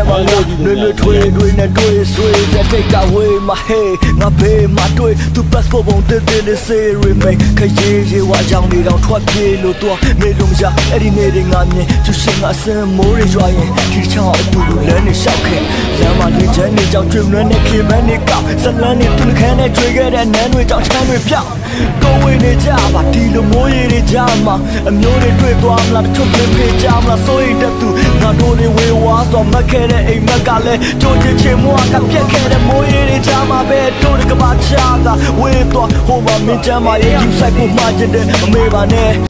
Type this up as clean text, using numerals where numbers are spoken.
မှာငါလွယ်ထွေးတွေနဲ့တွေ့ဆွေးတဲ့ take away my hey ငါဘေးမှာတွေ့သူ passport ပုံတင်းတင်းလေးစေး remain ခရီးရေဝါကြောင်နေတော့ထွက်ပြေးလို့တော့နေလို့မရအဲ့ဒီနေ့တွေငါမြင်သူရှင်ငါစင်မိုးတွေရွာရင်ဒီချောင်းအတူတူလမ်းနေလျှောက်ခဲ့လမ်းမှာနေချမ်းနေကြောင်ကျွေးလွန်းနေခင်မနေကောက်ဇလန်းနေသူခန်းနဲ့တွေ့ခဲ့တဲ့နန်းတွေကြောင်ချမ်းတွေပြောက်ကိုယ်ဝင်နေကြပါဒီလိုမိုးရေတွေကြားမှာအမျိုးတွေတွေ့သွားမလားတချို့ပြင်ဖေးကြမလားစိုးရိမ်တဲ့သူငါတို့တွေဝေဝါဆိုမက်ခဲ့တဲ့အိမ်မက်ကလည်းကြိုးချင်ချင်မွားကပြက်ခဲ့တဲ့မိုးရေတွေကြားမှာပဲတို့ကဘာချာကဝေးသွားဟိုမှာမင်းချမ်းမရဲ့ယူဆိုင်ဖို့မှားခြင်းတဲ့အမေပါနဲ့